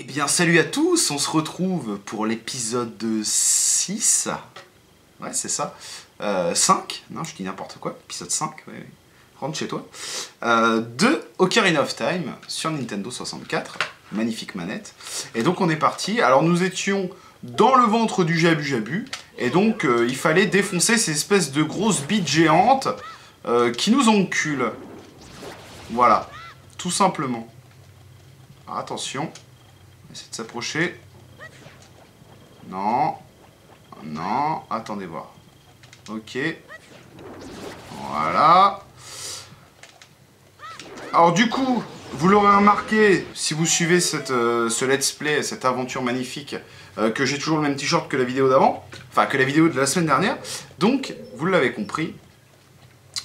Eh bien, salut à tous, on se retrouve pour l'épisode 6. Ouais, c'est ça. 5, non, je dis n'importe quoi, épisode 5, ouais. Rentre chez toi. De Ocarina of Time sur Nintendo 64, magnifique manette. Et donc on est parti, alors nous étions dans le ventre du Jabu Jabu, et donc il fallait défoncer ces espèces de grosses bites géantes qui nous enculent. Voilà, tout simplement. Alors, attention. Essayer de s'approcher. Non. Non. Attendez voir. Ok. Voilà. Alors du coup, vous l'aurez remarqué, si vous suivez ce let's play, cette aventure magnifique, que j'ai toujours le même t-shirt que la vidéo d'avant. Enfin, que la vidéo de la semaine dernière. Donc, vous l'avez compris.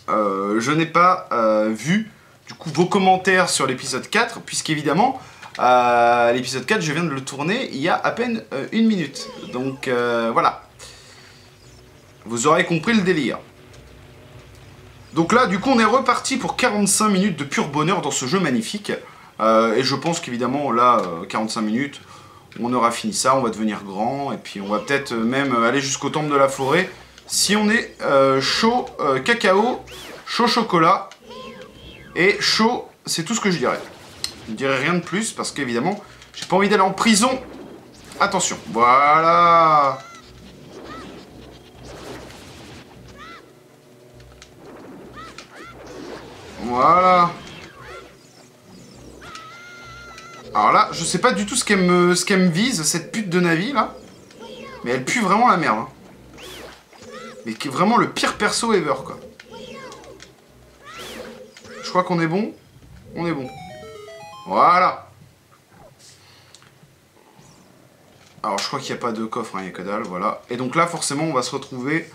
Je n'ai pas vu, du coup, vos commentaires sur l'épisode 4, puisqu'évidemment... l'épisode 4, je viens de le tourner il y a à peine 1 minute. Donc voilà. Vous aurez compris le délire. Donc là, du coup, on est reparti pour 45 minutes de pur bonheur dans ce jeu magnifique. Et je pense qu'évidemment, là, 45 minutes, on aura fini ça, on va devenir grand. Et puis on va peut-être même aller jusqu'au temple de la forêt. Si on est chaud cacao, chaud chocolat et chaud, c'est tout ce que je dirais. Je ne dirai rien de plus parce qu'évidemment, j'ai pas envie d'aller en prison. Attention, voilà. Voilà. Alors là, je sais pas du tout ce qu'elle me vise, cette pute de Navi, là. Mais elle pue vraiment la merde. Hein. Mais qui est vraiment le pire perso ever, quoi. Je crois qu'on est bon. On est bon. Voilà. Alors je crois qu'il n'y a pas de coffre, hein, il n'y a que dalle, voilà. Et donc là forcément on va se retrouver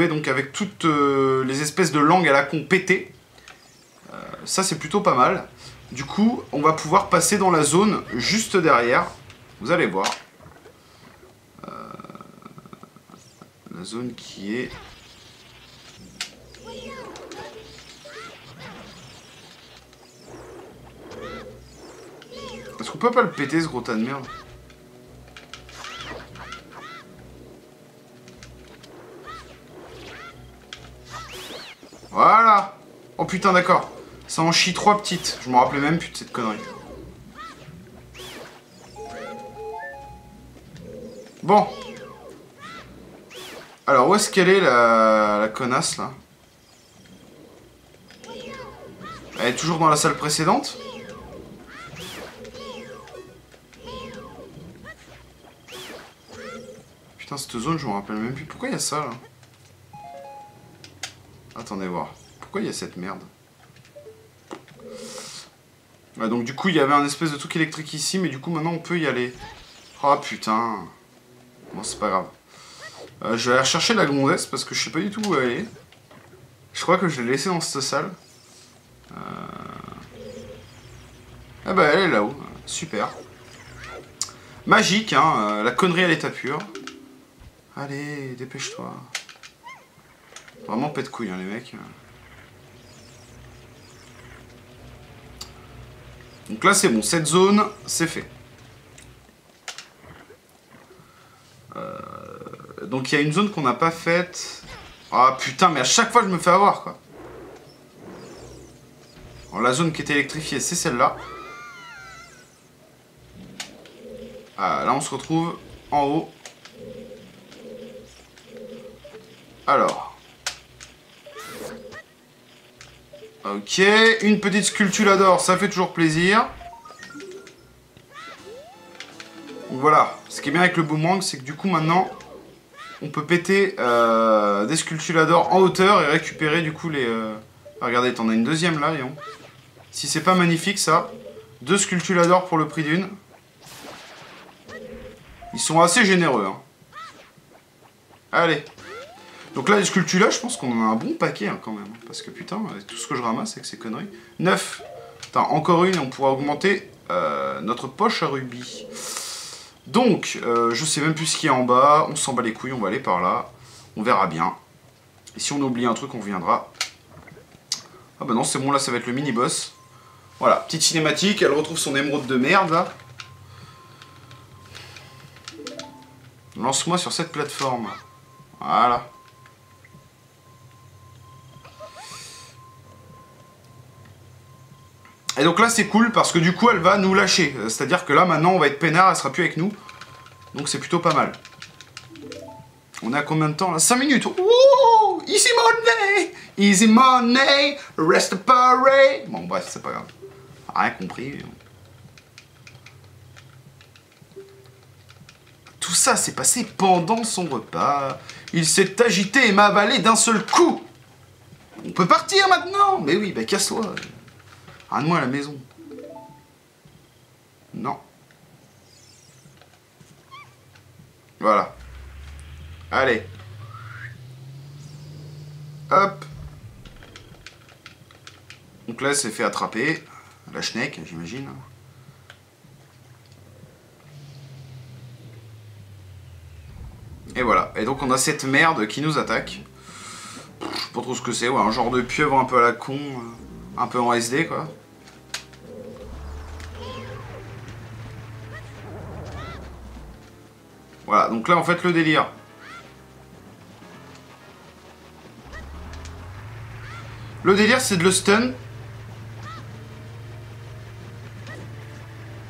donc avec toutes les espèces de langues à la con pétées. Ça c'est plutôt pas mal. Du coup on va pouvoir passer dans la zone juste derrière. Vous allez voir. La zone qui est... Est-ce qu'on peut pas le péter, ce gros tas de merde? Voilà. Oh putain, d'accord. Ça en chie 3 petites. Je me rappelais même plus de cette connerie. Bon. Alors, où est-ce qu'elle est, la connasse, là? Elle est toujours dans la salle précédente? Putain, cette zone, je me rappelle même plus. Pourquoi il y a ça, là? Attendez voir. Pourquoi il y a cette merde? Ouais, donc du coup, il y avait un espèce de truc électrique ici, mais du coup, maintenant, on peut y aller. Oh, putain. Bon, c'est pas grave. Je vais aller rechercher la gonzesse, parce que je sais pas du tout où elle est. Je crois que je l'ai laissée dans cette salle. Ah bah, elle est là-haut. Super. Magique, hein. La connerie à l'état pur. Allez, dépêche-toi. Vraiment pète couille, hein, les mecs. Donc là, c'est bon. Cette zone, c'est fait. Donc il y a une zone qu'on n'a pas faite. Ah putain, mais à chaque fois, je me fais avoir, quoi. Alors, la zone qui est électrifiée, c'est celle-là. Ah, là, on se retrouve en haut. Alors. Ok, une petite sculptulador, ça fait toujours plaisir. Donc voilà, ce qui est bien avec le boomerang, c'est que du coup maintenant, on peut péter des sculptulador en hauteur et récupérer du coup les... Ah, regardez, t'en as une deuxième là, Léon. Si c'est pas magnifique ça, 2 sculptulador pour le prix d'une. Ils sont assez généreux, hein. Allez. Donc là, les sculptures là, je pense qu'on en a un bon paquet, hein, quand même. Parce que putain, tout ce que je ramasse avec ces conneries. 9. Putain, encore une, on pourra augmenter notre poche à rubis. Donc, je sais même plus ce qu'il y a en bas. On s'en bat les couilles, on va aller par là. On verra bien. Et si on oublie un truc, on reviendra. Ah bah non, c'est bon, là, ça va être le mini-boss. Voilà, petite cinématique, elle retrouve son émeraude de merde là. Lance-moi sur cette plateforme. Voilà. Et donc là c'est cool parce que du coup elle va nous lâcher. C'est-à-dire que là maintenant on va être peinard, elle sera plus avec nous. Donc c'est plutôt pas mal. On a combien de temps là? 5 minutes. Ouh, easy money. Easy money. Rest parade. Bon bref, c'est pas grave. Rien compris. Tout ça s'est passé pendant son repas. Il s'est agité et m'a avalé d'un seul coup. On peut partir maintenant. Mais oui, bah casse-toi. Rien de moi à la maison. Non. Voilà. Allez. Hop. Donc là, elle s'est fait attraper. La schneck, j'imagine. Et voilà. Et donc on a cette merde qui nous attaque. Je sais pas trop ce que c'est. Ouais, un genre de pieuvre un peu à la con. Un peu en SD, quoi. Voilà. Donc là, en fait, le délire. Le délire, c'est de le stun.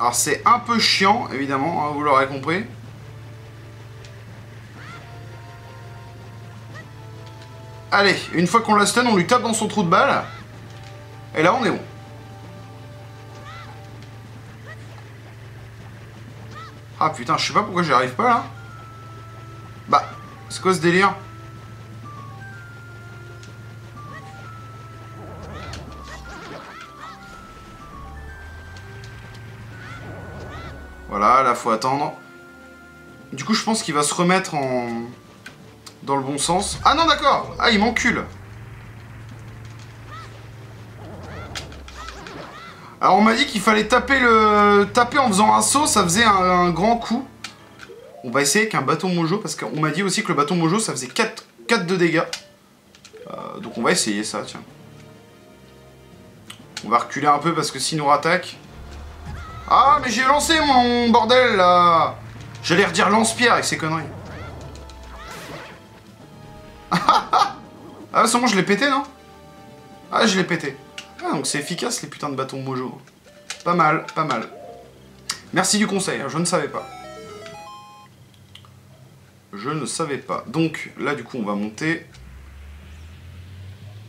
Alors, c'est un peu chiant, évidemment, hein, vous l'aurez compris. Allez, une fois qu'on la stun, on lui tape dans son trou de balle. Et là, on est bon. Ah putain, je sais pas pourquoi j'y arrive pas, là. Bah, c'est quoi ce délire? Voilà, là faut attendre. Du coup je pense qu'il va se remettre en... dans le bon sens. Ah non d'accord. Ah il m'encule. Alors on m'a dit qu'il fallait taper en faisant un saut, ça faisait un grand coup. On va essayer avec un bâton mojo parce qu'on m'a dit aussi que le bâton mojo ça faisait 4 de dégâts. Donc on va essayer ça, tiens. On va reculer un peu parce que s'il nous rattaque... Ah, mais j'ai lancé mon bordel, là. J'allais redire lance-pierre avec ces conneries. Ah, c'est bon, je l'ai pété, non? Ah, je l'ai pété. Ah, donc c'est efficace, les putains de bâtons mojo. Pas mal, pas mal. Merci du conseil, je ne savais pas. Je ne savais pas. Donc, là, du coup, on va monter.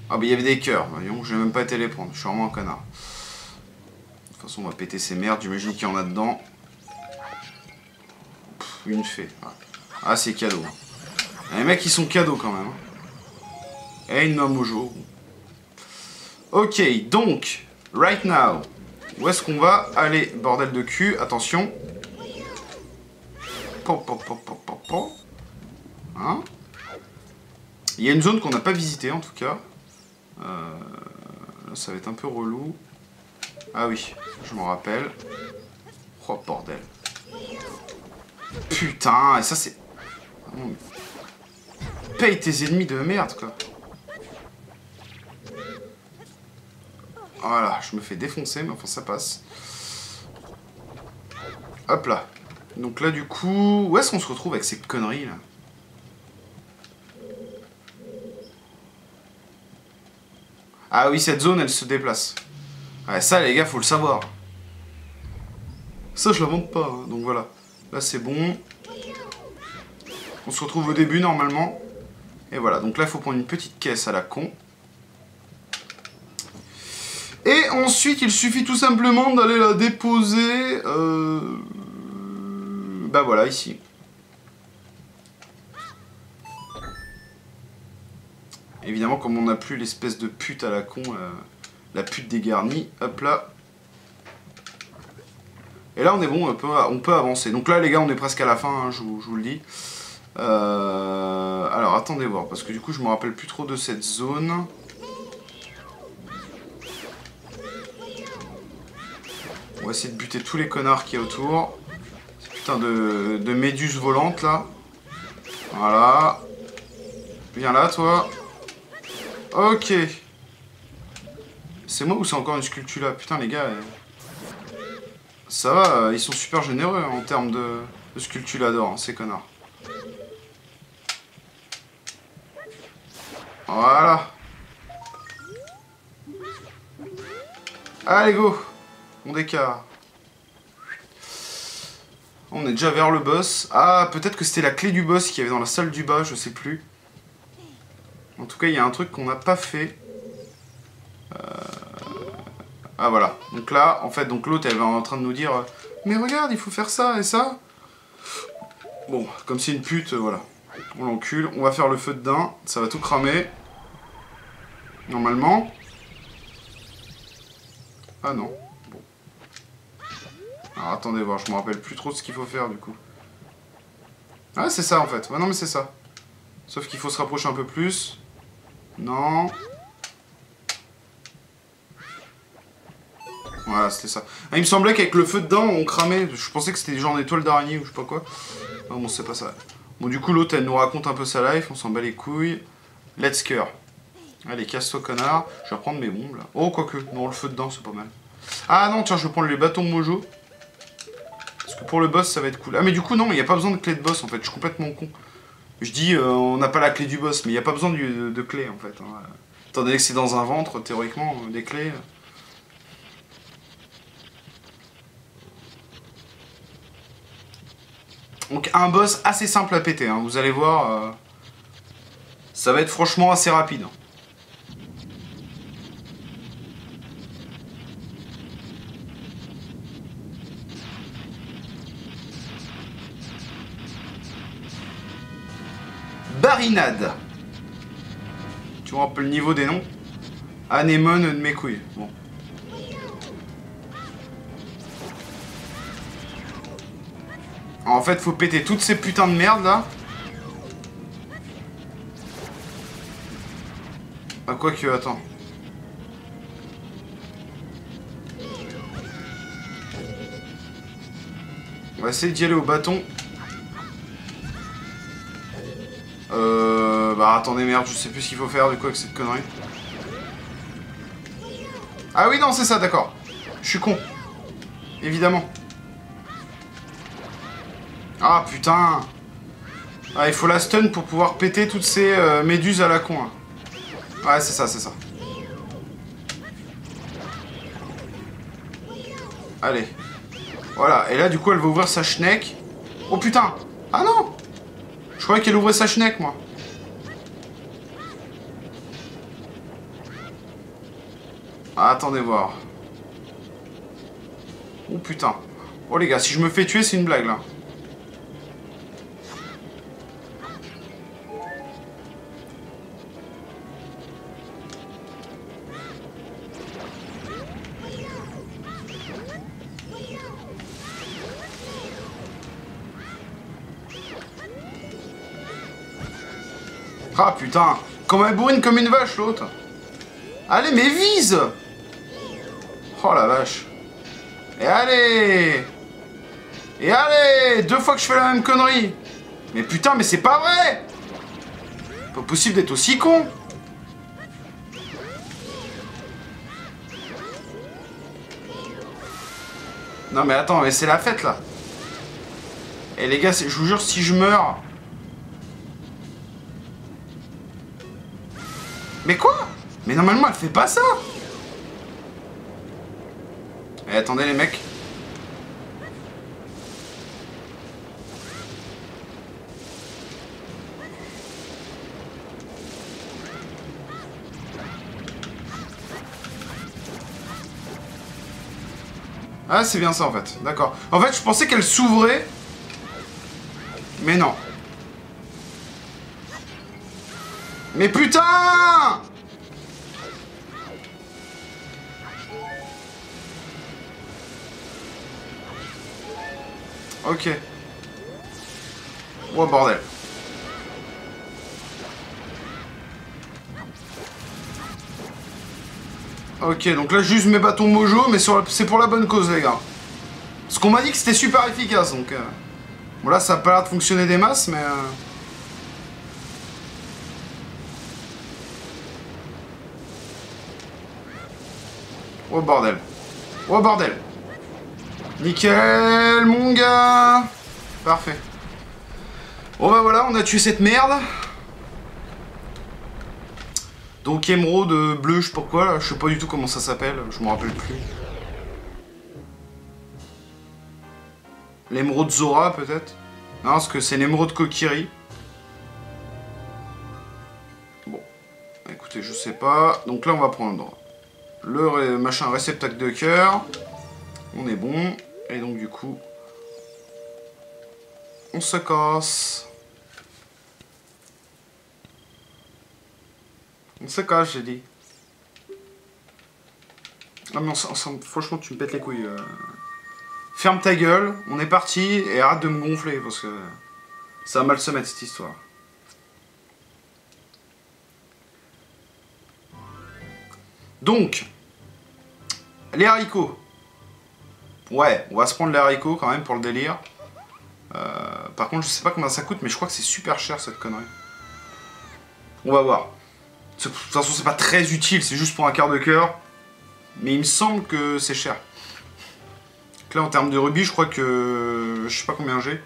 Ah, bah, il y avait des cœurs. Voyons, je n'ai même pas été les prendre. Je suis vraiment un connard. De toute façon, on va péter ces merdes. J'imagine qu'il y en a dedans. Pff, une fée. Ah, c'est cadeau. Les mecs, ils sont cadeaux quand même. Et une mojo. Ok, donc, right now, où est-ce qu'on va aller? Bordel de cul, attention. Hein? Il y a une zone qu'on n'a pas visitée en tout cas. Là, ça va être un peu relou. Ah oui, je m'en rappelle. Oh bordel. Putain, et ça c'est... Paye tes ennemis de merde quoi. Voilà, je me fais défoncer, mais enfin ça passe. Hop là. Donc là du coup, où est-ce qu'on se retrouve avec ces conneries là? Ah oui, cette zone elle se déplace. Ouais, ça les gars, faut le savoir. Ça je l'invente pas, hein. Donc voilà. Là c'est bon. On se retrouve au début normalement. Et voilà, donc là il faut prendre une petite caisse à la con. Et ensuite il suffit tout simplement d'aller la déposer... Bah voilà, ici. Évidemment, comme on n'a plus l'espèce de pute à la con, la pute dégarnie, hop là. Et là on est bon, on peut avancer. Donc là les gars, on est presque à la fin, hein, je vous le dis. Alors attendez voir, parce que du coup je me rappelle plus trop de cette zone. On va essayer de buter tous les connards qu'il y a autour. Ces putains de méduses volantes là. Voilà. Viens là toi. Ok. C'est moi ou c'est encore une sculpture là? Putain les gars, ça va, ils sont super généreux en termes de sculpture d'or, hein, ces connards. Voilà. Allez go. On décale. On est déjà vers le boss. Ah, peut-être que c'était la clé du boss qu'il y avait dans la salle du bas, je sais plus. En tout cas, il y a un truc qu'on n'a pas fait. Ah voilà. Donc là, en fait, donc l'autre, elle est en train de nous dire mais regarde, il faut faire ça et ça. Bon, comme c'est une pute, voilà. On l'encule. On va faire le feu dedans. Ça va tout cramer. Normalement. Ah non. Bon. Alors attendez voir, je me rappelle plus trop de ce qu'il faut faire du coup. Ah c'est ça en fait. Ouais non mais c'est ça. Sauf qu'il faut se rapprocher un peu plus. Non. Voilà, c'était ça. Ah, il me semblait qu'avec le feu dedans, on cramait. Je pensais que c'était genre des toiles d'araignée ou je sais pas quoi. Non, bon, c'est pas ça. Bon, du coup, l'autre, elle nous raconte un peu sa life. On s'en bat les couilles. Let's cure. Allez, casse-toi, connard. Je vais reprendre mes bombes, là. Oh, quoique. Non, le feu dedans, c'est pas mal. Ah non, tiens, je vais prendre les bâtons mojo. Parce que pour le boss, ça va être cool. Ah, mais du coup, non, il n'y a pas besoin de clé de boss, en fait. Je suis complètement con. Je dis, on n'a pas la clé du boss, mais il n'y a pas besoin de clé, en fait. Hein. Étant donné que c'est dans un ventre, théoriquement, des clés... Donc un boss assez simple à péter, hein. Vous allez voir, ça va être franchement assez rapide. Barinade. Tu vois un peu le niveau des noms. Anémone de mes couilles. Bon. En fait, faut péter toutes ces putains de merde là. Ah, quoique, attends. On va essayer d'y aller au bâton. Bah attendez, merde, je sais plus ce qu'il faut faire du coup avec cette connerie. Ah oui, non, c'est ça, d'accord. Je suis con. Évidemment. Ah putain. Ah, il faut la stun pour pouvoir péter toutes ces méduses à la con. Hein. Ouais, c'est ça, c'est ça. Allez. Voilà, et là du coup elle va ouvrir sa schneck. Oh putain. Ah non. Je croyais qu'elle ouvrait sa schneck, moi. Ah, attendez voir. Oh putain. Oh les gars, si je me fais tuer, c'est une blague là. Ah putain. Comme elle bourrine comme une vache l'autre. Allez, mais vise. Oh la vache. Et allez. Et allez. 2 fois que je fais la même connerie. Mais putain, mais c'est pas vrai. Pas possible d'être aussi con. Non mais attends, mais c'est la fête là. Et les gars, je vous jure, si je meurs... Mais quoi? Mais normalement, elle fait pas ça. Eh, attendez les mecs. Ah, c'est bien ça en fait, d'accord. En fait, je pensais qu'elle s'ouvrait. Mais non. Mais putain! Ok. Oh bordel. Ok, donc là juste mes bâtons mojo, mais c'est pour la bonne cause les gars. Parce qu'on m'a dit que c'était super efficace, donc... Bon là ça a pas l'air de fonctionner des masses, mais... Oh bordel. Oh bordel. Nickel, mon gars. Parfait. Bon bah voilà, on a tué cette merde. Donc émeraude bleu, je sais pas quoi là, je sais pas du tout comment ça s'appelle, je me rappelle plus. L'émeraude Zora peut-être? Non, parce que c'est l'émeraude Kokiri. Bon, écoutez, je sais pas. Donc là on va prendre le machin réceptacle de cœur. On est bon. Et donc du coup, on se casse. On se cache, j'ai dit. Ah mais franchement, tu me pètes les couilles. Ferme ta gueule, on est parti, et arrête de me gonfler, parce que ça va mal se mettre cette histoire. Donc, les haricots. Ouais, on va se prendre les haricots quand même pour le délire. Par contre, je sais pas combien ça coûte, mais je crois que c'est super cher cette connerie. On va voir. De toute façon, c'est pas très utile, c'est juste pour un quart de cœur. Mais il me semble que c'est cher. Donc là, en termes de rubis, je crois que... Je sais pas combien j'ai.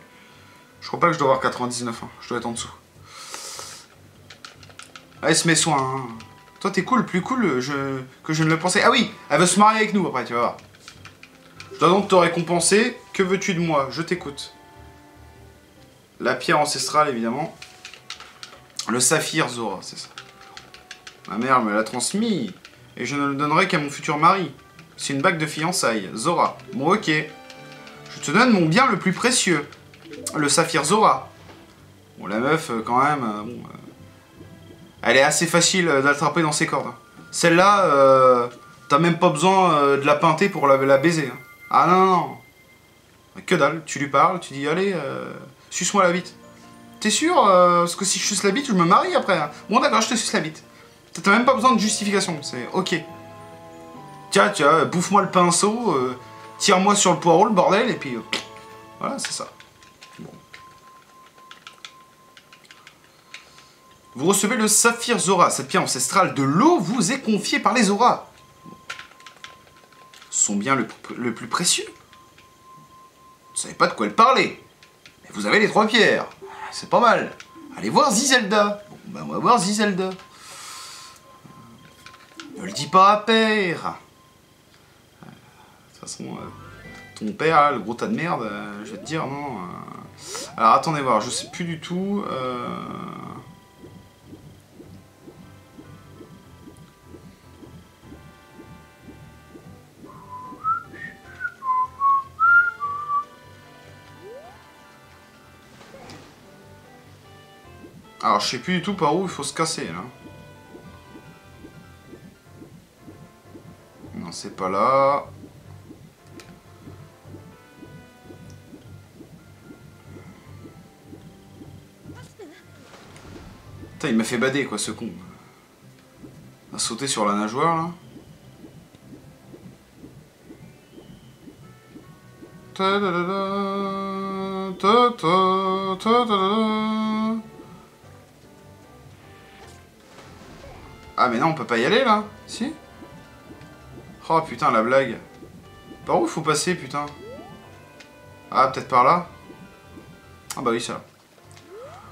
Je crois pas que je dois avoir 99, hein. Je dois être en dessous. Allez, se met soin. Hein. Toi, t'es cool, plus cool que je ne le pensais. Ah oui, elle veut se marier avec nous après, tu vas voir. Je dois donc te récompenser. Que veux-tu de moi? Je t'écoute. La pierre ancestrale, évidemment. Le saphir Zora, c'est ça. Ma mère me l'a transmis. Et je ne le donnerai qu'à mon futur mari. C'est une bague de fiançailles. Zora. Bon, ok. Je te donne mon bien le plus précieux. Le saphir Zora. Bon, la meuf, quand même... bon, elle est assez facile d'attraper dans ses cordes. Celle-là, t'as même pas besoin de la pinter pour la baiser. Hein. Ah non, non, non. Que dalle. Tu lui parles, tu dis, allez, suce-moi la bite. T'es sûr parce que si je suce la bite, je me marie après. Hein. Bon, d'accord, je te suce la bite. T'as même pas besoin de justification. C'est ok. Tiens, bouffe-moi le pinceau, tire-moi sur le poireau, le bordel, et puis... voilà, c'est ça. Bon. Vous recevez le saphir Zora. Cette pierre ancestrale de l'eau vous est confiée par les Zora. Son bien le plus précieux. Vous ne savez pas de quoi elle parlait. Mais vous avez les 3 pierres. C'est pas mal. Allez voir Zizelda. Bon, ben on va voir Zizelda. Ne le dis pas à père. De toute façon, ton père, là, le gros tas de merde, je vais te dire, non. Alors attendez voir, je sais plus du tout. Alors je sais plus du tout par où il faut se casser là. Non, c'est pas là. Putain, il m'a fait bader quoi ce con. Il a sauté sur la nageoire là. Ah mais non, on peut pas y aller là. Si. Oh putain, la blague. Par où il faut passer, putain? Ah, peut-être par là? Ah bah oui, ça.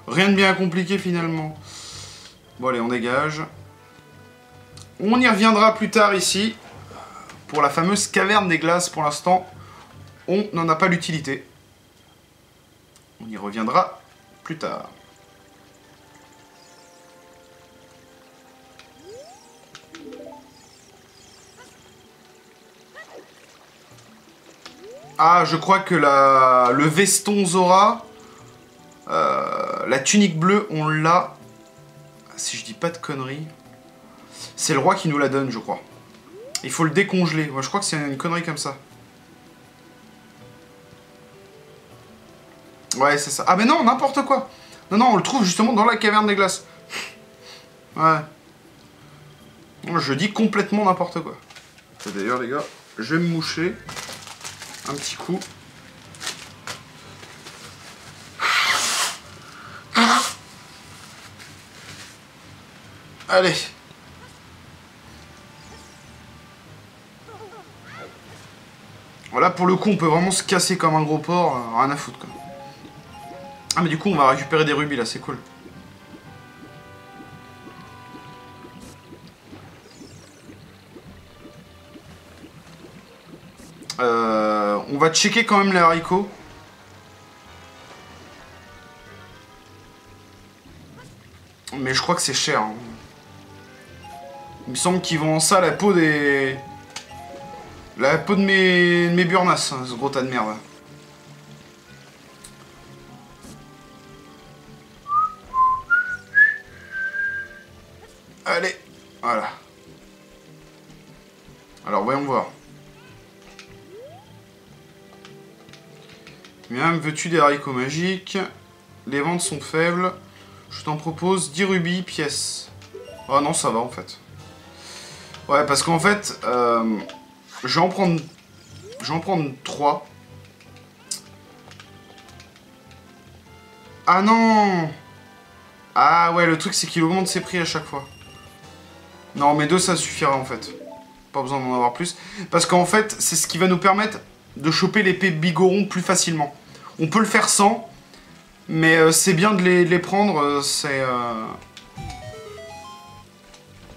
Rien de bien compliqué finalement. Bon allez, on dégage. On y reviendra plus tard ici. Pour la fameuse caverne des glaces, pour l'instant, on n'en a pas l'utilité. On y reviendra plus tard. Ah, je crois que le veston Zora, la tunique bleue, on l'a. Si je dis pas de conneries. C'est le roi qui nous la donne, je crois. Il faut le décongeler. Moi, je crois que c'est une connerie comme ça. Ouais, c'est ça. Ah, mais non, n'importe quoi. Non, non, on le trouve justement dans la caverne des glaces. Ouais. Je dis complètement n'importe quoi. D'ailleurs, les gars, je vais me moucher. Un petit coup. Allez. Là, pour le coup, on peut vraiment se casser comme un gros porc, rien à foutre, quoi. Ah, mais du coup, on va récupérer des rubis, là, c'est cool. On va checker quand même les haricots. Mais je crois que c'est cher. Hein. Il me semble qu'ils vendent ça la peau des... La peau de mes burnasses, hein, ce gros tas de merde. Allez, voilà. Alors, voyons voir. Bien, veux-tu des haricots magiques? Les ventes sont faibles. Je t'en propose 10 rubis pièce. Oh non, ça va en fait. Ouais, parce qu'en fait, je vais en prendre 3. Ah non! Ah ouais, le truc c'est qu'il augmente ses prix à chaque fois. Non, mais 2 ça suffira en fait. Pas besoin d'en avoir plus. Parce qu'en fait, c'est ce qui va nous permettre de choper l'épée Bigoron plus facilement. On peut le faire sans, mais c'est bien de les prendre. C'est...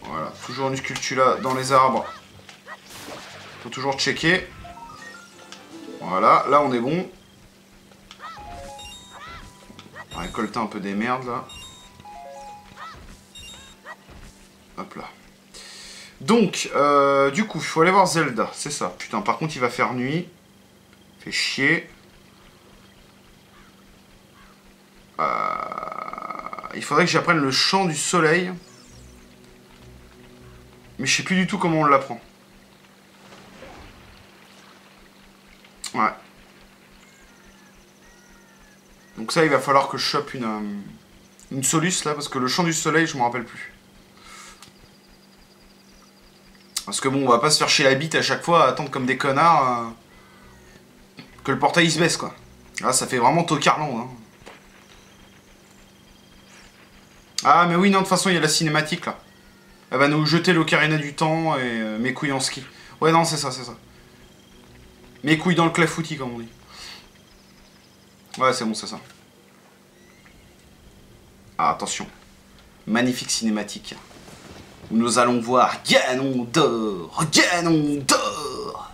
Voilà, toujours une sculptula dans les arbres. Faut toujours checker. Voilà, là on est bon. On va récolter un peu des merdes là. Hop là. Donc, du coup, il faut aller voir Zelda, c'est ça. Putain, par contre, il va faire nuit. Fait chier. Il faudrait que j'apprenne le chant du soleil. Mais je sais plus du tout comment on l'apprend. Ouais. Donc ça, il va falloir que je chope une soluce là, parce que le chant du soleil, je m'en rappelle plus. Parce que bon, on va pas se faire chier la bite à chaque fois à attendre comme des connards que le portail se baisse, quoi. Là, ça fait vraiment tocarland, hein. Ah, mais oui, non, de toute façon, il y a la cinématique, là. Elle va nous jeter l'ocarina du temps et mes couilles en ski. Ouais, non, c'est ça, c'est ça. Mes couilles dans le clafoutis, comme on dit. Ouais, c'est bon, c'est ça. Ah, attention. Magnifique cinématique. Où nous allons voir Ganondorf. Ganondorf.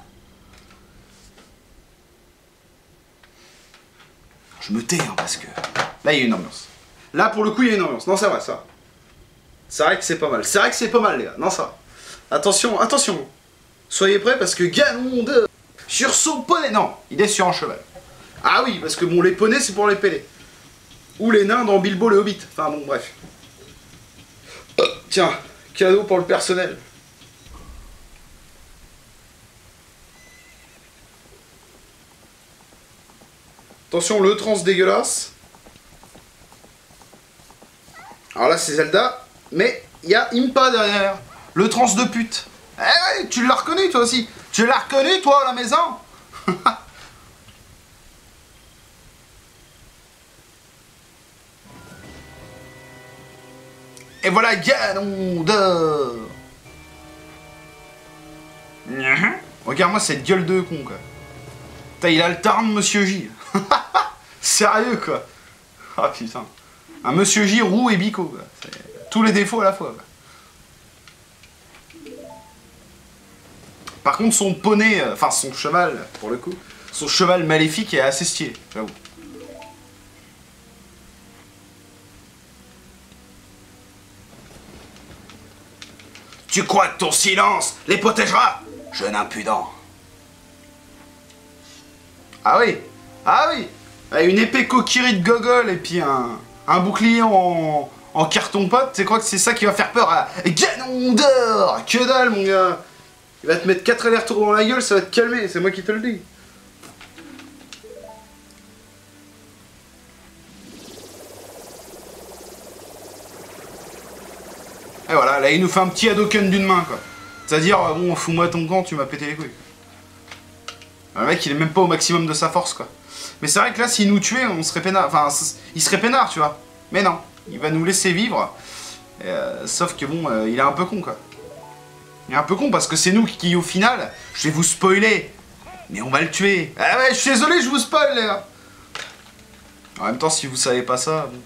Je me tais, hein, parce que... Là, il y a une ambiance. Là, pour le coup, il y a une ambiance. Non, c'est vrai, ça. C'est vrai que c'est pas mal. C'est vrai que c'est pas mal, les gars. Non, ça va. Attention, attention. Soyez prêts, parce que Ganondorf, sur son poney... Non, il est sur un cheval. Ah oui, parce que bon, les poneys, c'est pour les pélés. Ou les nains dans Bilbo le Hobbit. Enfin, bon, bref. Tiens, cadeau pour le personnel. Attention, le trans dégueulasse. Alors là, c'est Zelda, mais il y a Impa derrière. Le trans de pute. Eh ouais, tu l'as reconnu, toi aussi. Tu l'as reconnu, toi, à la maison. Et voilà Ganondorf. Regarde-moi cette gueule de con, quoi. Putain, il a le tarn, Monsieur J. Sérieux, quoi. Ah, putain. Un Monsieur J roux et bico, quoi. Tous les défauts à la fois, quoi. Par contre, son poney, enfin son cheval, pour le coup, son cheval maléfique est assez stylé, j'avoue. Tu crois que ton silence les protégera? Jeune impudent. Ah oui. Ah oui. Une épée Kokiri de gogol et puis un bouclier en carton-pâte, tu crois que c'est ça qui va faire peur à Ganondorf? Que dalle, mon gars. Il va te mettre 4 allers-retours dans la gueule, ça va te calmer, c'est moi qui te le dis. Et voilà, là il nous fait un petit Hadoken d'une main, quoi. C'est-à-dire, bon, fous-moi ton camp, tu m'as pété les couilles. Le mec, il est même pas au maximum de sa force, quoi. Mais c'est vrai que là, s'il nous tuait, on serait peinard. Enfin, il serait peinard, tu vois. Mais non, il va nous laisser vivre. Sauf que bon, il est un peu con, quoi. Il est un peu con parce que c'est nous qui, au final, je vais vous spoiler Mais on va le tuer. Ah ouais, je suis désolé, je vous spoil, les gars. En même temps, si vous savez pas ça, bon,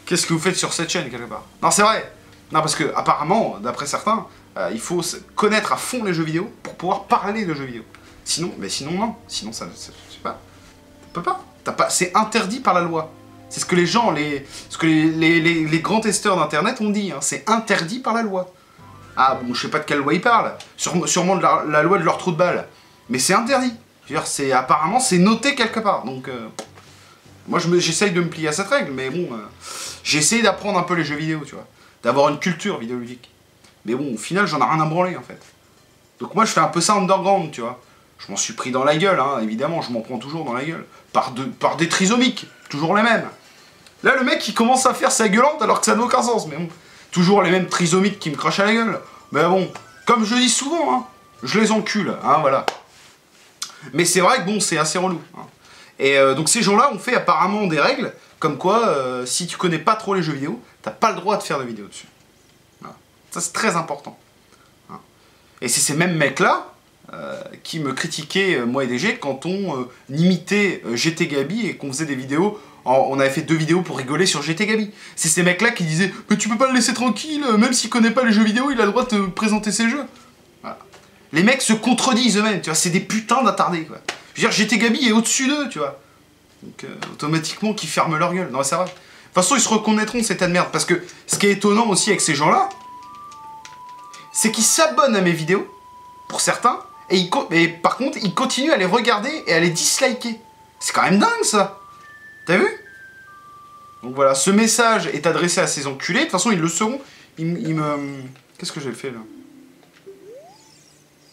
qu'est-ce que vous faites sur cette chaîne, quelque part? Non, c'est vrai. Non, parce que, apparemment, d'après certains, il faut connaître à fond les jeux vidéo pour pouvoir parler de jeux vidéo. Sinon, non. Sinon, ça je sais pas. On peut pas. C'est interdit par la loi. C'est ce que les gens, ce que les grands testeurs d'internet ont dit. Hein. C'est interdit par la loi. Ah bon, je sais pas de quelle loi ils parlent. Sûrement de la loi de leur trou de balle. Mais c'est interdit. Je veux dire, apparemment, c'est noté quelque part. Donc, moi, j'essaye de me plier à cette règle. Mais bon, j'ai essayé d'apprendre un peu les jeux vidéo, tu vois. D'avoir une culture vidéoludique. Mais bon, au final, j'en ai rien à branler, en fait. Donc moi, je fais un peu ça underground, tu vois. Je m'en suis pris dans la gueule, hein, évidemment, je m'en prends toujours dans la gueule. Par des trisomiques, toujours les mêmes. Là, le mec, il commence à faire sa gueulante alors que ça n'a aucun sens. Mais bon, toujours les mêmes trisomiques qui me crachent à la gueule. Mais bon, comme je dis souvent, hein, je les encule, hein, voilà. Mais c'est vrai que bon, c'est assez relou. Hein. Et donc ces gens-là ont fait apparemment des règles, comme quoi, si tu connais pas trop les jeux vidéo, t'as pas le droit de faire de vidéos dessus. Voilà. Ça, c'est très important. Hein. Et c'est ces mêmes mecs-là qui me critiquaient, moi et DG, quand on imitait GT Gabi et qu'on faisait des vidéos. On avait fait 2 vidéos pour rigoler sur GT Gabi. C'est ces mecs-là qui disaient « Mais tu peux pas le laisser tranquille, même s'il connaît pas les jeux vidéo, il a le droit de te présenter ses jeux. » Voilà. Les mecs se contredisent eux-mêmes, tu vois, c'est des putains d'attardés, quoi. Je veux dire, GT Gabi est au-dessus d'eux, tu vois. Donc, automatiquement, qu'ils ferment leur gueule. Non, c'est vrai. De toute façon, ils se reconnaîtront, ces tas de merde. Parce que, ce qui est étonnant aussi avec ces gens-là, c'est qu'ils s'abonnent à mes vidéos, pour certains, et par contre, ils continuent à les regarder et à les disliker. C'est quand même dingue, ça. T'as vu? Donc voilà, ce message est adressé à ces enculés. De toute façon, ils le seront. Qu'est-ce que j'ai fait, là?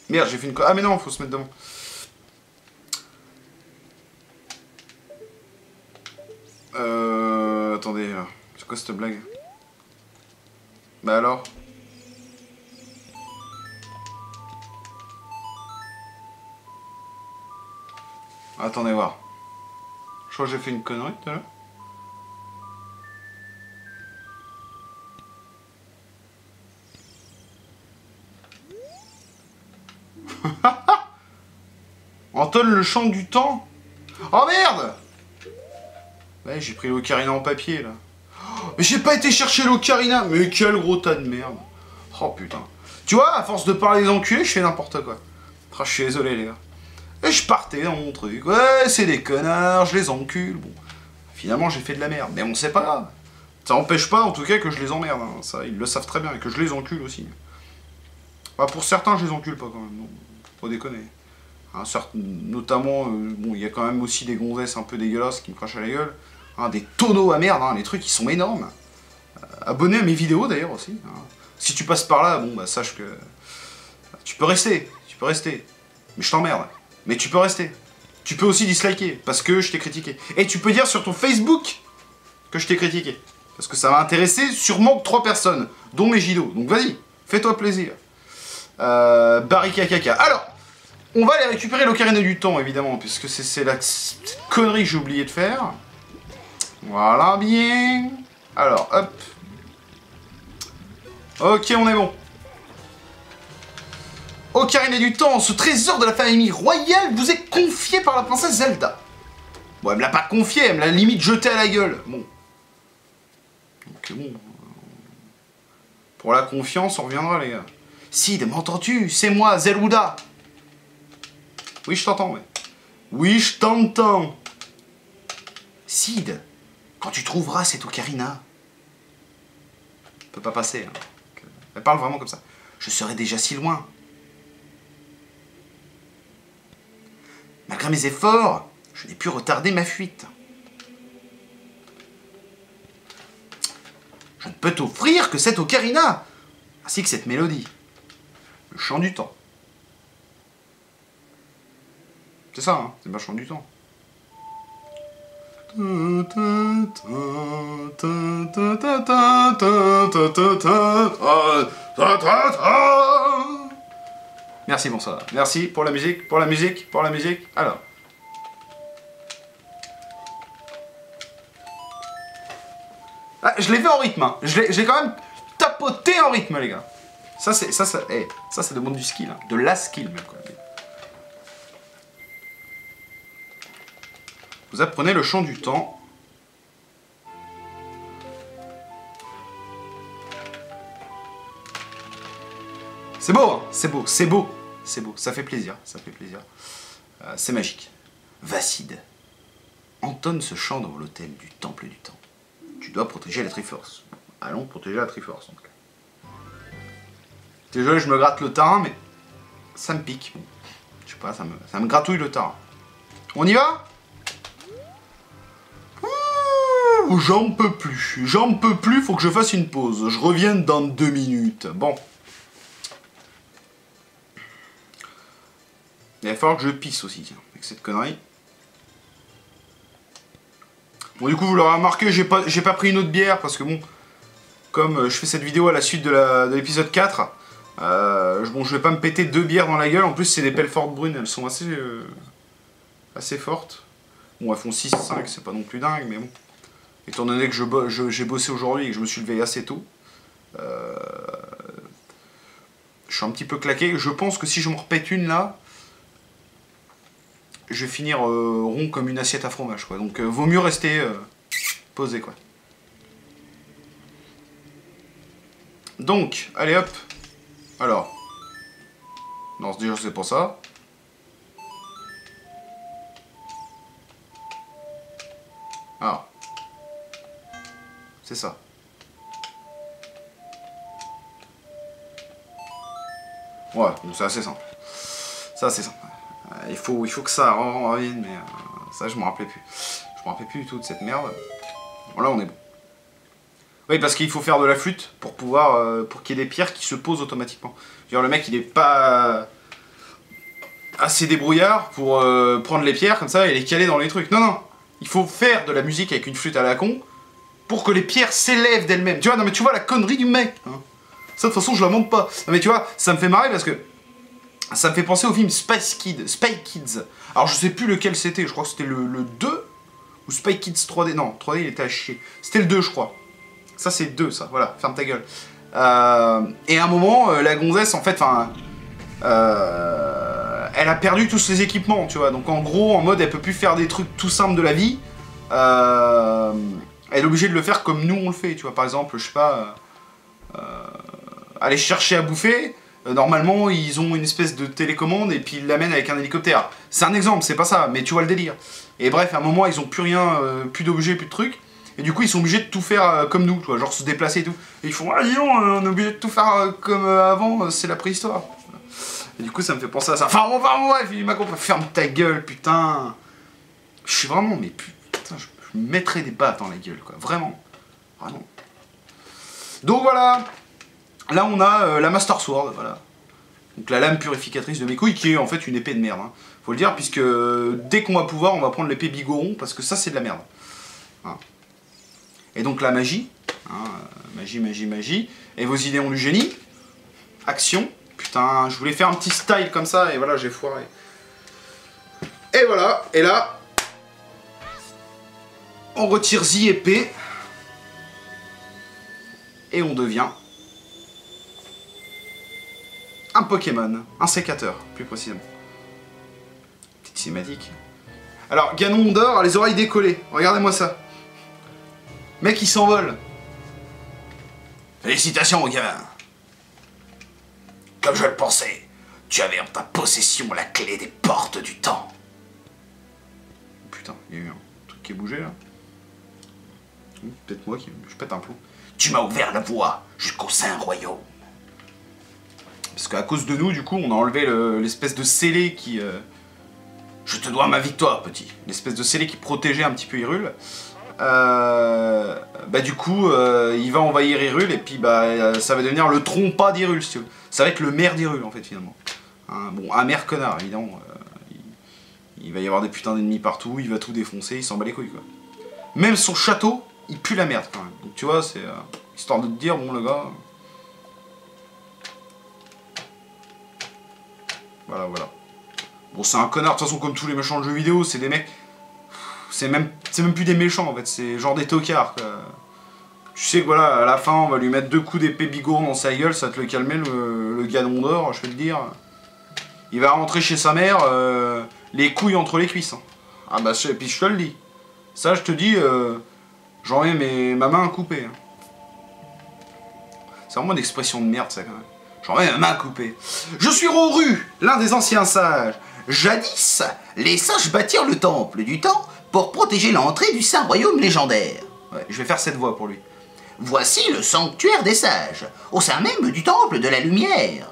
Merde, j'ai fait une... Ah mais non, faut se mettre devant. Attendez, c'est quoi cette blague? Bah alors? Attendez voir. Je crois que j'ai fait une connerie tout à l'heure. Anton le chant du temps. Oh merde! Ouais, j'ai pris l'ocarina en papier là. Oh, mais j'ai pas été chercher l'ocarina. Mais quel gros tas de merde. Oh putain. Tu vois, à force de parler des enculés, je fais n'importe quoi. Oh, je suis désolé les gars. Et je partais dans mon truc. Ouais, c'est des connards, je les encule. Bon, finalement j'ai fait de la merde. Mais bon, c'est pas grave. Ça empêche pas en tout cas que je les emmerde. Hein. Ça, ils le savent très bien. Et que je les encule aussi. Bah, pour certains, je les encule pas quand même. Non, faut déconner. Hein, notamment, bon, il y a quand même aussi des gonzesses un peu dégueulasses qui me crachent à la gueule. Hein, des tonneaux à merde, hein, les trucs qui sont énormes. Abonnez à mes vidéos d'ailleurs aussi. Hein. Si tu passes par là, bon bah sache que tu peux rester. Mais je t'emmerde. Mais tu peux rester. Tu peux aussi disliker parce que je t'ai critiqué. Et tu peux dire sur ton Facebook que je t'ai critiqué. Parce que ça va intéresser sûrement 3 personnes, dont mes Gidos. Donc vas-y, fais-toi plaisir. Barika Kaka. Alors, on va aller récupérer l'ocarina du temps, évidemment, puisque c'est la connerie que j'ai oublié de faire. Voilà, bien. Alors, hop. Ok, on est bon. Ocarina du temps, ce trésor de la famille royale vous est confié par la princesse Zelda. Bon, elle me l'a pas confié, elle me l'a limite jeté à la gueule. Bon. Donc bon. Pour la confiance, on reviendra, les gars. Sid, m'entends-tu? C'est moi, Zelda. Oui, je t'entends, ouais. Oui, je t'entends. Sid, quand tu trouveras cette ocarina... On peut pas passer, hein. Elle parle vraiment comme ça. Je serai déjà si loin. Malgré mes efforts, je n'ai pu retarder ma fuite. Je ne peux t'offrir que cette ocarina, ainsi que cette mélodie. Le chant du temps. C'est ça, hein, c'est pas le chant du temps. Merci, bonsoir. Merci pour la musique, pour la musique, pour la musique. Alors. Ah, je l'ai fait en rythme, hein. J'ai quand même tapoté en rythme, les gars. Ça, ça demande du skill, hein. De la skill, même, quoi. Vous apprenez le chant du temps. C'est beau, hein, c'est beau, c'est beau, c'est beau, ça fait plaisir, ça fait plaisir. C'est magique. Vacide. Entonne ce chant dans l'autel du temple du temps. Tu dois protéger la Triforce. Allons protéger la Triforce en tout cas. Désolé, je me gratte le terrain, mais ça me pique. Je sais pas, ça me gratouille le terrain. On y va? J'en peux plus, faut que je fasse une pause. Je reviens dans 2 minutes. Bon. Il va falloir que je pisse aussi, tiens, avec cette connerie. Bon, du coup, vous l'aurez remarqué, j'ai pas pris une autre bière, parce que bon, comme je fais cette vidéo à la suite de l'épisode 4, bon, je vais pas me péter 2 bières dans la gueule. En plus, c'est des Pelfort brunes, elles sont assez fortes. Bon, elles font 6-5, c'est pas non plus dingue, mais bon. Étant donné que j'ai bossé aujourd'hui et que je me suis levé assez tôt, je suis un petit peu claqué. Je pense que si je me repète une là, je vais finir rond comme une assiette à fromage, quoi. Donc vaut mieux rester posé, quoi. Donc, allez hop. Alors. Non, déjà c'est pas ça. Alors. C'est ça. Ouais, donc c'est assez simple. C'est assez simple. Il faut que ça revienne, mais ça je me rappelais plus. Je me rappelais plus du tout de cette merde. Bon là on est bon. Oui, parce qu'il faut faire de la flûte pour pouvoir pour qu'il y ait des pierres qui se posent automatiquement. Je veux dire, le mec il est pas assez débrouillard pour prendre les pierres comme ça et les caler dans les trucs. Non, non. Il faut faire de la musique avec une flûte à la con pour que les pierres s'élèvent d'elles-mêmes. Tu vois, non mais tu vois la connerie du mec. Hein. Ça de toute façon je la montre pas. Non mais tu vois, ça me fait marrer parce que ça me fait penser au film Spy Kids. Alors je sais plus lequel c'était, je crois que c'était le 2 ou Spy Kids 3D. Non, 3D il était à chier. C'était le 2 je crois. Ça c'est 2 ça, voilà, ferme ta gueule. Et à un moment, la gonzesse en fait, elle a perdu tous ses équipements, tu vois. Donc en gros, en mode elle peut plus faire des trucs tout simples de la vie. Elle est obligée de le faire comme nous on le fait, tu vois. Par exemple, je sais pas, aller chercher à bouffer. Normalement, ils ont une espèce de télécommande et puis ils l'amènent avec un hélicoptère. C'est un exemple, c'est pas ça, mais tu vois le délire. Et bref, à un moment, ils ont plus rien, plus d'objets, plus de trucs. Et du coup, ils sont obligés de tout faire comme nous, tu vois, genre se déplacer et tout. Et ils font, ah dis donc, on est obligé de tout faire comme avant, c'est la préhistoire. Et du coup, ça me fait penser à ça. Enfin, bref, il m'a compris. Ferme ta gueule, putain. Je suis vraiment, mais putain, je me mettrais des battes dans la gueule, quoi. Vraiment. Vraiment. Donc voilà. Là, on a la Master Sword, voilà. Donc la lame purificatrice de mes couilles, qui est en fait une épée de merde. Hein. Faut le dire, puisque dès qu'on va pouvoir, on va prendre l'épée Bigoron, parce que ça, c'est de la merde. Hein. Et donc la magie. Hein, magie. Et vos idéons du génie. Action. Putain, je voulais faire un petit style comme ça, et voilà, j'ai foiré. Et voilà, et là, on retire Z épée. Et on devient un Pokémon, un sécateur, plus précisément. Petite cinématique. Alors, Ganon d'or a les oreilles décollées. Regardez-moi ça. Mec, il s'envole. Félicitations, gamin. Comme je le pensais, tu avais en ta possession la clé des portes du temps. Putain, il y a eu un truc qui a bougé là. Peut-être moi qui je pète un plomb. Tu m'as ouvert la voie jusqu'au Saint-Royaume. Parce qu'à cause de nous, du coup, on a enlevé l'espèce de scellé qui... Je te dois ma victoire, petit. L'espèce de scellé qui protégeait un petit peu Hyrule. Bah du coup, il va envahir Hyrule et puis bah ça va devenir le trompas d'Hyrule, si tu veux. Ça va être le maire d'Hyrule, en fait, finalement. Hein, bon, un maire connard, évidemment. Il va y avoir des putains d'ennemis partout, il va tout défoncer, il s'en bat les couilles, quoi. Même son château, il pue la merde, quand même. Donc tu vois, c'est... histoire de te dire, bon, le gars... Voilà. Bon, c'est un connard, de toute façon, comme tous les méchants de jeux vidéo, c'est des mecs... C'est même plus des méchants, en fait, c'est genre des tocards, quoi. Tu sais que voilà, à la fin, on va lui mettre 2 coups d'épée Bigoron dans sa gueule, ça va te le calmer, le Ganon d'or, je vais te dire. Il va rentrer chez sa mère, les couilles entre les cuisses. Hein. Ah bah, et puis je te le dis. Ça, je te dis, j'en ai ma main coupée. Hein. C'est vraiment une expression de merde, ça, quand même. J'en ai ma main coupée. Je suis Roru, l'un des anciens sages. Jadis, les sages bâtirent le temple du temps pour protéger l'entrée du saint royaume légendaire. Ouais, je vais faire cette voix pour lui. Voici le sanctuaire des sages, au sein même du temple de la lumière.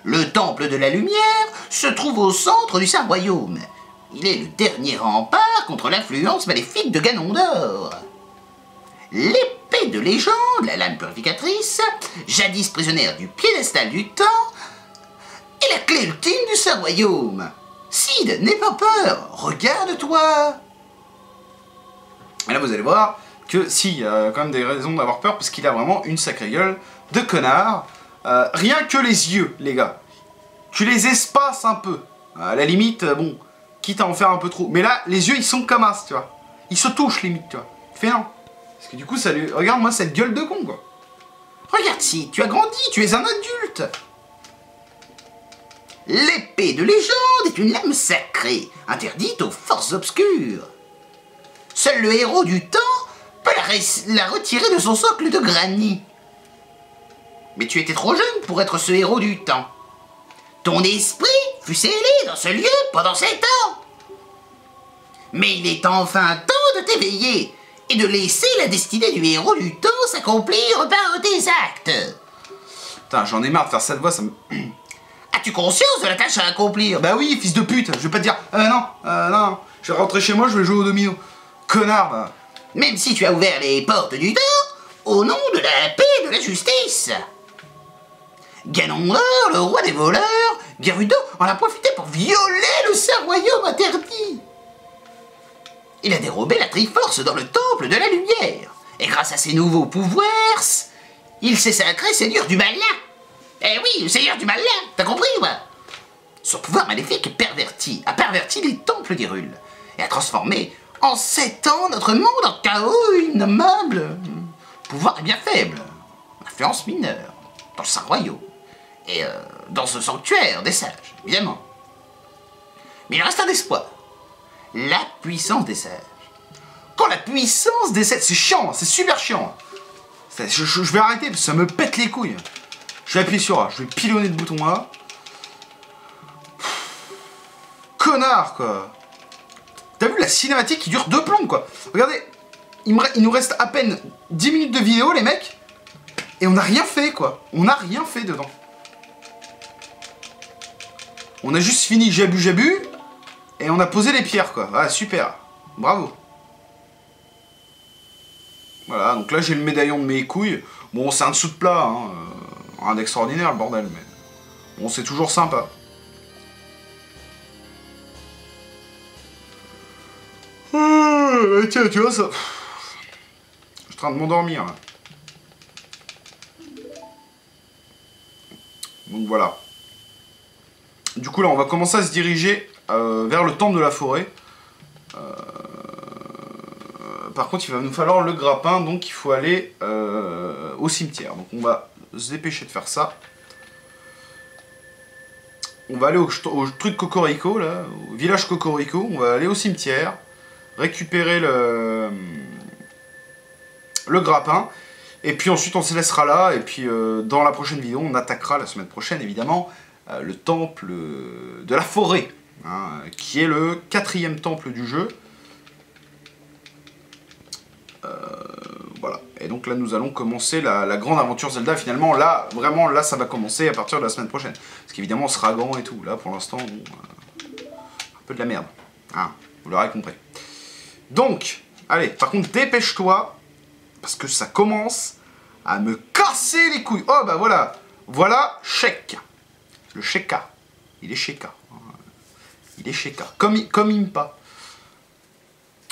Le temple de la lumière se trouve au centre du saint royaume. Il est le dernier rempart contre l'influence maléfique de Ganondorf. L'épée de légende, la lame purificatrice, jadis prisonnière du piédestal du temps, est la clé ultime du saint royaume. Cid, n'aie pas peur, regarde-toi. Et là, vous allez voir que si, il y a quand même des raisons d'avoir peur, parce qu'il a vraiment une sacrée gueule de connard. Rien que les yeux, les gars. Tu les espaces un peu. À la limite, bon, quitte à en faire un peu trop. Mais là, les yeux, ils sont comme as, tu vois. Ils se touchent, limite, tu vois. Fais non. Parce que du coup, ça lui... Regarde-moi cette gueule de con, quoi. Regarde, si, tu as grandi, tu es un adulte. L'épée de légende est une lame sacrée, interdite aux forces obscures. Seul le héros du temps peut la retirer de son socle de granit. Mais tu étais trop jeune pour être ce héros du temps. Ton esprit fut scellé dans ce lieu pendant 7 ans. Mais il est enfin temps de t'éveiller et de laisser la destinée du héros du temps s'accomplir par tes actes. Putain, j'en ai marre de faire cette voix, ça me... As-tu conscience de la tâche à accomplir? Bah oui, fils de pute, je vais pas te dire, non, je vais rentrer chez moi, je vais jouer au domino. Connard, bah. Même si tu as ouvert les portes du temps, au nom de la paix et de la justice. Ganondorf, le roi des voleurs, Gerudo en a profité pour violer le saint royaume interdit. Il a dérobé la Triforce dans le temple de la lumière. Et grâce à ses nouveaux pouvoirs, il s'est sacré seigneur du malin. Eh oui, le seigneur du malin, t'as compris, ouais. Son pouvoir maléfique a perverti les temples d'Hyrule et a transformé en 7 ans notre monde en chaos innommable. Pouvoir est bien faible, influence mineure, dans le saint royaume et dans ce sanctuaire des sages, évidemment. Mais il reste un espoir. La puissance des sages. Quand la puissance des sages... C'est chiant, c'est super chiant. Je vais arrêter parce que ça me pète les couilles. Je vais appuyer sur A, je vais pilonner le bouton A. Connard, quoi. T'as vu la cinématique qui dure 2 plombes, quoi. Regardez, il nous reste à peine 10 minutes de vidéo, les mecs. Et on n'a rien fait, quoi. On n'a rien fait dedans. On a juste fini jabu. Et on a posé les pierres, quoi. Ah, super. Bravo. Voilà, donc là, j'ai le médaillon de mes couilles. Bon, c'est un dessous de plat, hein. Rien d'extraordinaire, le bordel, mais... Bon, c'est toujours sympa. Tiens, tu vois, ça... Je suis en train de m'endormir, là. Donc, voilà. Du coup, là, on va commencer à se diriger vers le temple de la forêt. Par contre, il va nous falloir le grappin, donc il faut aller au cimetière. Donc on va se dépêcher de faire ça. On va aller au truc Cocorico, là, au village Cocorico. On va aller au cimetière, récupérer le grappin. Et puis ensuite, on se laissera là. Et puis dans la prochaine vidéo, on attaquera la semaine prochaine, évidemment, le temple de la forêt, hein, qui est le 4e temple du jeu. Voilà, et donc là nous allons commencer la grande aventure Zelda. Finalement là, vraiment là ça va commencer à partir de la semaine prochaine. Parce qu'évidemment on sera grand et tout, là pour l'instant bon, un peu de la merde, hein, vous l'aurez compris. Donc, allez, par contre dépêche-toi, parce que ça commence à me casser les couilles. Oh bah voilà, voilà Sheik, le Sheikah, il est Sheikah, il est Sheikah, comme Impa.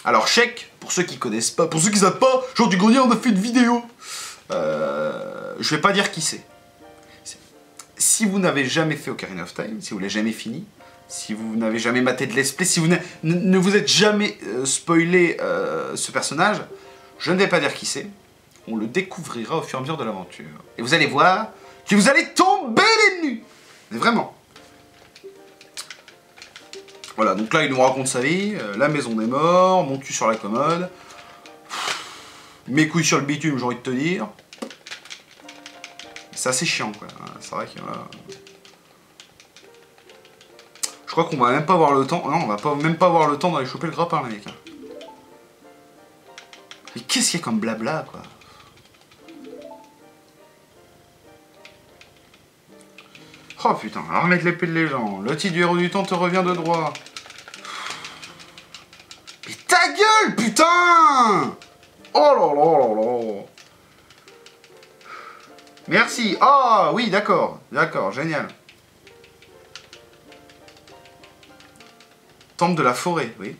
Alors Sheik, pour ceux qui connaissent pas, pour ceux qui savent pas, genre du grenier on a fait une vidéo. Je vais pas dire qui c'est. Si vous n'avez jamais fait Ocarina of Time, si vous l'avez jamais fini, si vous n'avez jamais maté de let's play, si vous ne vous êtes jamais spoilé ce personnage, je ne vais pas dire qui c'est. On le découvrira au fur et à mesure de l'aventure. Et vous allez voir que vous allez tomber les nues. Mais vraiment. Voilà, donc là, il nous raconte sa vie. La maison des morts, mon cul sur la commode. Mes couilles sur le bitume, j'ai envie de te dire. C'est assez chiant, quoi. C'est vrai que... Je crois qu'on va même pas avoir le temps... Non, on va même pas avoir le temps d'aller choper le grappin, les mecs. Mais qu'est-ce qu'il y a comme blabla, quoi? Oh putain, alors remettre l'épée de légende. Le titre du héros du temps te revient de droit. Mais ta gueule, putain! Oh là là là là. Merci. Ah oui, d'accord. D'accord, génial. Temple de la forêt, oui.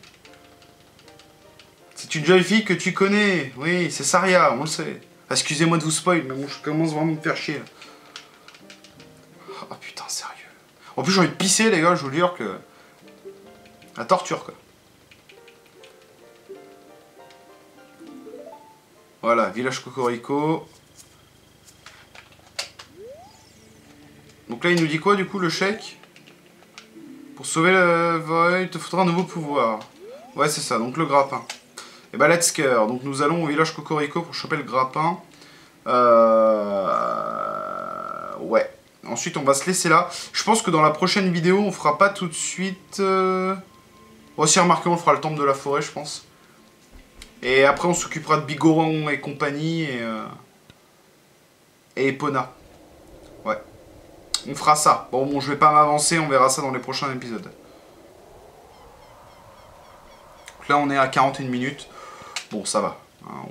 C'est une jolie fille que tu connais. Oui, c'est Saria, on le sait. Excusez-moi de vous spoil, mais bon, je commence vraiment à me faire chier. Oh putain, sérieux. En plus, j'ai envie de pisser, les gars, je vous jure que... La torture, quoi. Voilà, village Cocorico. Donc là, il nous dit quoi, du coup, le chèque? Pour sauver le voile, il te faudra un nouveau pouvoir. Ouais, c'est ça, donc le grappin. Et bah, let's go. Donc nous allons au village Cocorico pour choper le grappin. Ouais. Ensuite, on va se laisser là. Je pense que dans la prochaine vidéo, on fera pas tout de suite... Aussi, remarquez, on fera le temple de la forêt, je pense. Et après, on s'occupera de Bigoron et compagnie et Epona. Ouais. On fera ça. Bon, je vais pas m'avancer, on verra ça dans les prochains épisodes. Donc là, on est à 41 minutes. Bon, ça va.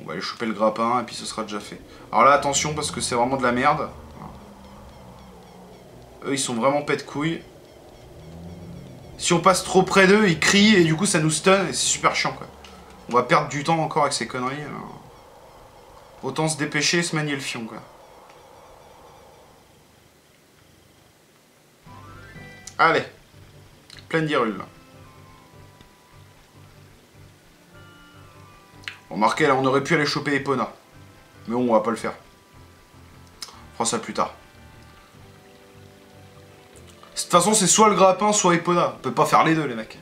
On va aller choper le grappin et puis ce sera déjà fait. Alors là, attention, parce que c'est vraiment de la merde. Eux, ils sont vraiment pète couilles. Si on passe trop près d'eux, ils crient et du coup, ça nous stun et c'est super chiant, quoi. On va perdre du temps encore avec ces conneries. Alors. Autant se dépêcher et se manier le fion, quoi. Allez. Pleine d'irule, là. Remarquez, là, on aurait pu aller choper Epona. Mais bon, on va pas le faire. On fera ça plus tard. De toute façon, c'est soit le grappin, soit Epona. On peut pas faire les deux, les mecs.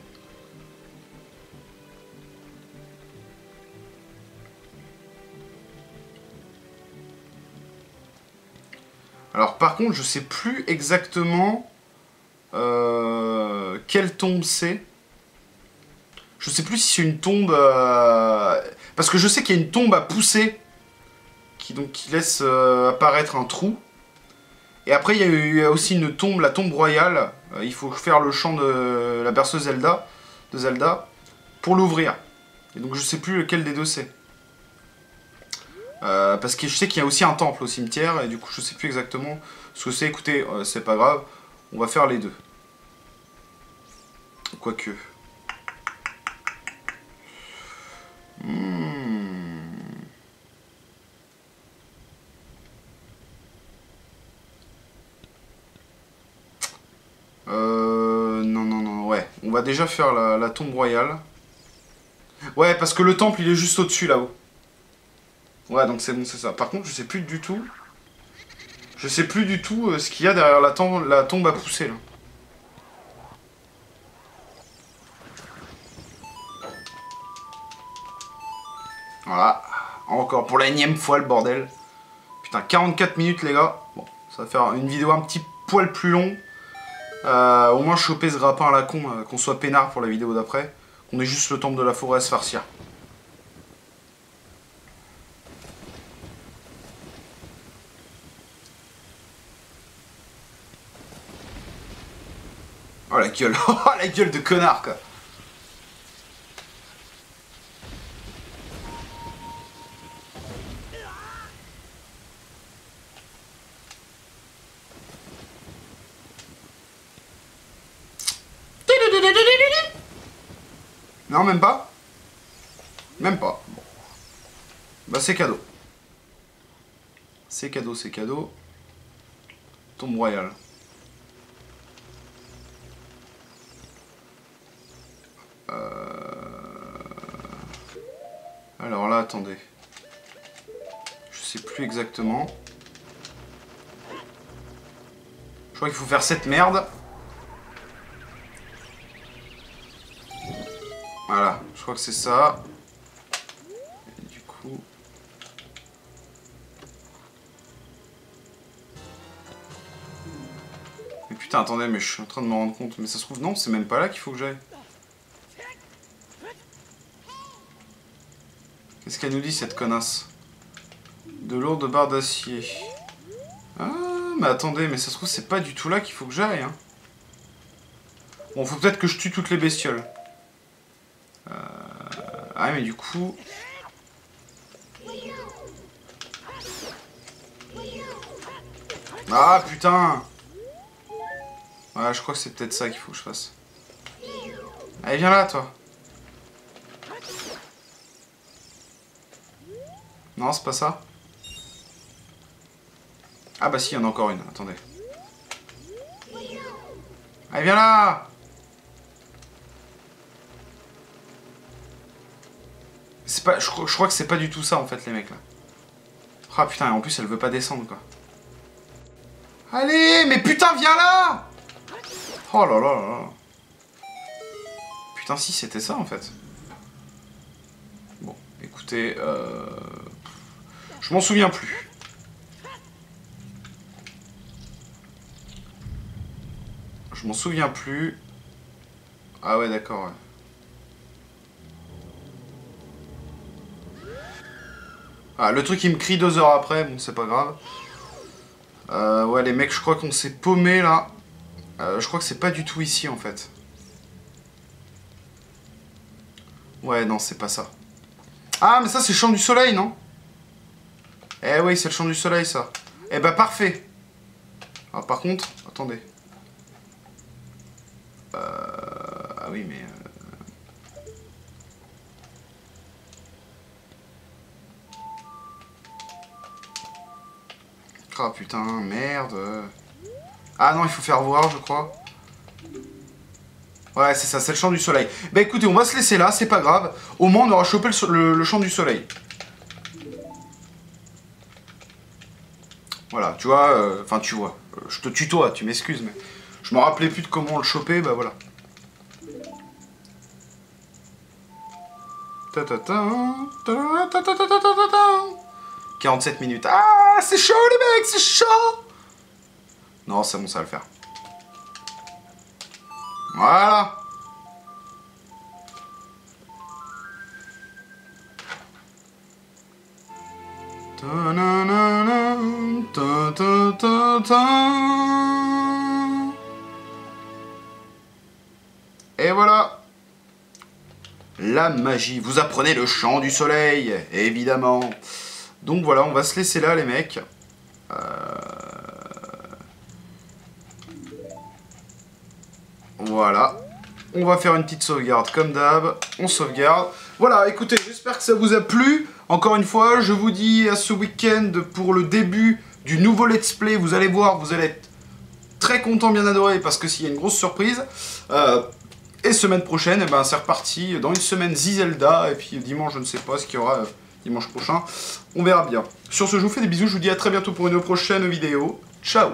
Alors, par contre, je sais plus exactement quelle tombe c'est. Je sais plus si c'est une tombe... Parce que je sais qu'il y a une tombe à pousser qui laisse apparaître un trou. Et après, il y a aussi une tombe, la tombe royale. Il faut faire le chant de la berceuse Zelda, pour l'ouvrir. Et donc, je sais plus lequel des deux c'est. Parce que je sais qu'il y a aussi un temple au cimetière, et du coup, je sais plus exactement ce que c'est. Écoutez, c'est pas grave, on va faire les deux. Quoique... Non, ouais. On va déjà faire la tombe royale. Ouais, parce que le temple, il est juste au-dessus, là-haut. Ouais, donc c'est bon, c'est ça. Par contre, je sais plus du tout... Je sais plus du tout ce qu'il y a derrière la tombe à pousser, là. Voilà. Encore pour la énième fois, le bordel. Putain, 44 minutes, les gars. Bon, ça va faire une vidéo un petit poil plus long. Au moins choper ce grappin à la con, qu'on soit peinard pour la vidéo d'après. Qu'on ait juste le temple de la forêt à se farcir. Oh la gueule, oh la gueule de connard, quoi. Non, même pas. Même pas. Bon. Bah c'est cadeau. C'est cadeau, c'est cadeau. Tombe royale. Alors là, attendez. Je sais plus exactement. Je crois qu'il faut faire cette merde. crois que c'est ça. Et du coup... Mais putain, attendez, mais je suis en train de me rendre compte. Mais ça se trouve, non, c'est même pas là qu'il faut que j'aille. Qu'est-ce qu'elle nous dit, cette connasse? De lourdes barres d'acier. Ah, mais attendez, mais ça se trouve, c'est pas du tout là qu'il faut que j'aille, hein. Bon, faut peut-être que je tue toutes les bestioles. Ah, mais du coup... Ah, putain! Ouais, je crois que c'est peut-être ça qu'il faut que je fasse. Allez, viens là, toi. Non, c'est pas ça. Ah bah si, il y en a encore une, attendez. Allez, viens là! C'est pas, je crois que c'est pas du tout ça en fait les mecs là. Ah putain, et en plus elle veut pas descendre quoi. Allez, mais putain viens là! Oh là là là là. Putain si c'était ça en fait. Bon, écoutez, je m'en souviens plus. Je m'en souviens plus. Ah ouais d'accord ouais. Ah, le truc il me crie 2 heures après, bon c'est pas grave. Ouais les mecs je crois qu'on s'est paumé là. Je crois que c'est pas du tout ici en fait. Ouais non c'est pas ça. Ah mais ça c'est le champ du soleil non? Eh oui c'est le champ du soleil ça. Eh bah parfait. Ah par contre, attendez. Ah oui mais... Ah putain, merde. Ah non, il faut faire voir, je crois. Ouais, c'est ça, c'est le champ du soleil. Bah écoutez, on va se laisser là, c'est pas grave. Au moins, on aura chopé le champ du soleil. Voilà, tu vois, enfin tu vois. Je te tutoie, tu m'excuses, mais... Je me rappelais plus de comment le choper, bah voilà. 47 minutes. Ah, c'est chaud les mecs, c'est chaud. Non, c'est bon, ça va le faire. Voilà. Et voilà. La magie. Vous apprenez le chant du soleil, évidemment. Donc voilà, on va se laisser là, les mecs. Voilà. On va faire une petite sauvegarde comme d'hab. On sauvegarde. Voilà, écoutez, j'espère que ça vous a plu. Encore une fois, je vous dis à ce week-end pour le début du nouveau let's play. Vous allez voir, vous allez être très content, bien adoré, parce que s'il y a une grosse surprise. Et semaine prochaine, eh ben, c'est reparti. Dans une semaine, Zelda. Et puis dimanche, je ne sais pas ce qu'il y aura dimanche prochain. On verra bien. Sur ce, je vous fais des bisous. Je vous dis à très bientôt pour une prochaine vidéo. Ciao!